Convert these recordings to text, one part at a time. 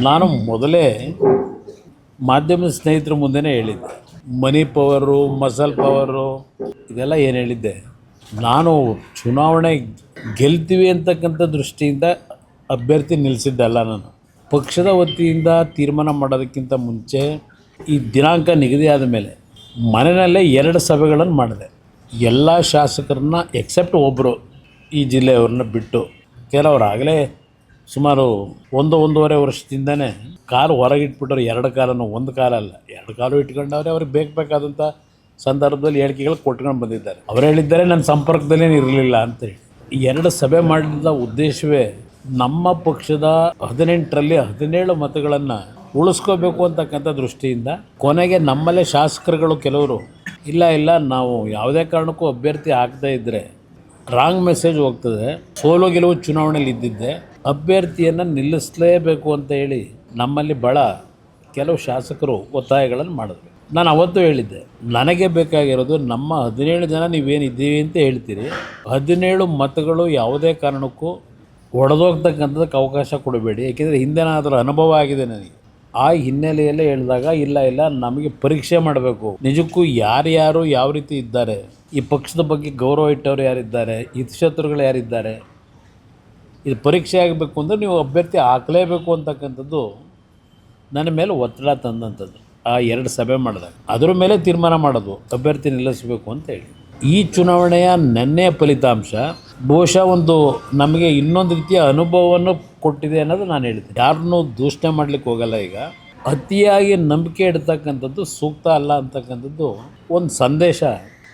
ನಾನು ಮೊದಲೇ ಮಾಧ್ಯಮದ ಸ್ನೇಹಿತರ ಮುಂದೆನೇ ಹೇಳಿದ್ದೆ, ಮನಿ ಪವರು, ಮಸಲ್ ಪವರು ಇದೆಲ್ಲ ಏನು ಹೇಳಿದ್ದೆ. ನಾನು ಚುನಾವಣೆ ಗೆಲ್ತೀವಿ ಅಂತಕ್ಕಂಥ ದೃಷ್ಟಿಯಿಂದ ಅಭ್ಯರ್ಥಿ ನಿಲ್ಲಿಸಿದ್ದಲ್ಲ. ನಾನು ಪಕ್ಷದ ವತಿಯಿಂದ ತೀರ್ಮಾನ ಮಾಡೋದಕ್ಕಿಂತ ಮುಂಚೆ ಈ ದಿನಾಂಕ ನಿಗದಿ ಆದ ಮೇಲೆ ಮನೆಯಲ್ಲೇ 2 ಸಭೆಗಳನ್ನು ಮಾಡಿದೆ. ಎಲ್ಲ ಶಾಸಕರನ್ನ ಎಕ್ಸೆಪ್ಟ್ ಒಬ್ಬರು ಈ ಜಿಲ್ಲೆಯವ್ರನ್ನ ಬಿಟ್ಟು, ಕೆಲವರು ಆಗಲೇ ಸುಮಾರು 1-1.5 ವರ್ಷದಿಂದನೇ ಕಾಲು ಹೊರಗಿಟ್ಬಿಟ್ಟವ್ರು. 2 ಕಾಲನ್ನು, 1 ಕಾಲಲ್ಲ 2 ಕಾಲು ಇಟ್ಕೊಂಡವ್ರೆ. ಅವ್ರಿಗೆ ಬೇಕಾದಂಥ ಸಂದರ್ಭದಲ್ಲಿ ಹೇಳಿಕೆಗಳು ಕೊಟ್ಕೊಂಡು ಬಂದಿದ್ದಾರೆ. ಅವರು ಹೇಳಿದ್ದಾರೆ ನನ್ನ ಸಂಪರ್ಕದಲ್ಲೇನು ಇರಲಿಲ್ಲ ಅಂತೇಳಿ. 2 ಸಭೆ ಮಾಡಿದ ಉದ್ದೇಶವೇ ನಮ್ಮ ಪಕ್ಷದ 18ರಲ್ಲಿ 17 ಮತಗಳನ್ನು ಉಳಿಸ್ಕೋಬೇಕು ಅಂತಕ್ಕಂಥ ದೃಷ್ಟಿಯಿಂದ. ಕೊನೆಗೆ ನಮ್ಮಲ್ಲೇ ಶಾಸಕರುಗಳು ಕೆಲವರು ಇಲ್ಲ ನಾವು ಯಾವುದೇ ಕಾರಣಕ್ಕೂ ಅಭ್ಯರ್ಥಿ ಹಾಕದೇ ಇದ್ದರೆ ರಾಂಗ್ ಮೆಸೇಜ್ ಹೋಗ್ತದೆ, ಸೋಲು ಗೆಲುವು ಚುನಾವಣೆಯಲ್ಲಿ ಇದ್ದಿದ್ದೆ, ಅಭ್ಯರ್ಥಿಯನ್ನು ನಿಲ್ಲಿಸಲೇಬೇಕು ಅಂತ ಹೇಳಿ ನಮ್ಮಲ್ಲಿ ಭಾಳ ಕೆಲವು ಶಾಸಕರು ಒತ್ತಾಯಗಳನ್ನು ಮಾಡಿದ್ರು. ನಾನು ಅವತ್ತು ಹೇಳಿದ್ದೆ, ನನಗೆ ಬೇಕಾಗಿರೋದು ನಮ್ಮ 17 ಜನ ನೀವೇನಿದ್ದೀವಿ ಅಂತ ಹೇಳ್ತೀರಿ, 17 ಮತಗಳು ಯಾವುದೇ ಕಾರಣಕ್ಕೂ ಒಡೆದೋಗ್ತಕ್ಕಂಥದ್ದಕ್ಕೆ ಅವಕಾಶ ಕೊಡಬೇಡಿ. ಏಕೆಂದರೆ ಹಿಂದೆನಾದರೂ ಅನುಭವ ಆಗಿದೆ ನನಗೆ. ಆ ಹಿನ್ನೆಲೆಯಲ್ಲೇ ಹೇಳಿದಾಗ ಇಲ್ಲ ನಮಗೆ ಪರೀಕ್ಷೆ ಮಾಡಬೇಕು, ನಿಜಕ್ಕೂ ಯಾರ್ಯಾರು ಯಾವ ರೀತಿ ಇದ್ದಾರೆ, ಈ ಪಕ್ಷದ ಬಗ್ಗೆ ಗೌರವ ಇಟ್ಟವರು ಯಾರಿದ್ದಾರೆ, ಹಿತಶತ್ರುಗಳು ಯಾರಿದ್ದಾರೆ, ಇದು ಪರೀಕ್ಷೆ ಆಗಬೇಕು ಅಂದರೆ ನೀವು ಅಭ್ಯರ್ಥಿ ಹಾಕಲೇಬೇಕು ಅಂತಕ್ಕಂಥದ್ದು ನನ್ನ ಮೇಲೆ ಒತ್ತಡ ತಂದಂಥದ್ದು. ಆ 2 ಸಭೆ ಮಾಡಿದಾಗ ಅದರ ಮೇಲೆ ತೀರ್ಮಾನ ಮಾಡೋದು ಅಭ್ಯರ್ಥಿ ನಿಲ್ಲಿಸಬೇಕು ಅಂತ ಹೇಳಿ. ಈ ಚುನಾವಣೆಯ ನೆನ್ನೆಯ ಫಲಿತಾಂಶ ಬಹುಶಃ ಒಂದು ನಮಗೆ ಇನ್ನೊಂದು ರೀತಿಯ ಅನುಭವವನ್ನು ಕೊಟ್ಟಿದೆ ಅನ್ನೋದು ನಾನು ಹೇಳಿದ್ದೆ. ಯಾರನ್ನೂ ದೂಷಣೆ ಮಾಡಲಿಕ್ಕೆ ಹೋಗಲ್ಲ. ಈಗ ಅತಿಯಾಗಿ ನಂಬಿಕೆ ಇಡ್ತಕ್ಕಂಥದ್ದು ಸೂಕ್ತ ಅಲ್ಲ ಅಂತಕ್ಕಂಥದ್ದು ಒಂದು ಸಂದೇಶ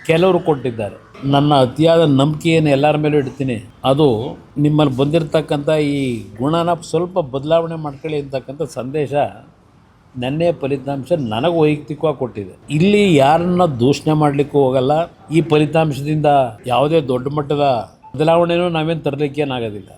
ಕೆಲವರು ಕೊಟ್ಟಿದ್ದಾರೆ. ನನ್ನ ಅತಿಯಾದ ನಂಬಿಕೆಯನ್ನು ಎಲ್ಲರ ಮೇಲೂ ಇಡ್ತೀನಿ, ಅದು ನಿಮ್ಮಲ್ಲಿ ಬಂದಿರತಕ್ಕಂಥ ಈ ಗುಣನ ಸ್ವಲ್ಪ ಬದಲಾವಣೆ ಮಾಡ್ಕೊಳ್ಳಿ ಅಂತಕ್ಕಂಥ ಸಂದೇಶ ನೆನ್ನೆಯ ಫಲಿತಾಂಶ ನನಗೆ ವೈಯಕ್ತಿಕವಾಗಿ ಕೊಟ್ಟಿದೆ. ಇಲ್ಲಿ ಯಾರನ್ನ ದೂಷಣೆ ಮಾಡಲಿಕ್ಕೂ ಹೋಗಲ್ಲ. ಈ ಫಲಿತಾಂಶದಿಂದ ಯಾವುದೇ ದೊಡ್ಡ ಮಟ್ಟದ ಬದಲಾವಣೆಯೂ ನಾವೇನು ತರಲಿಕ್ಕೇನಾಗೋದಿಲ್ಲ.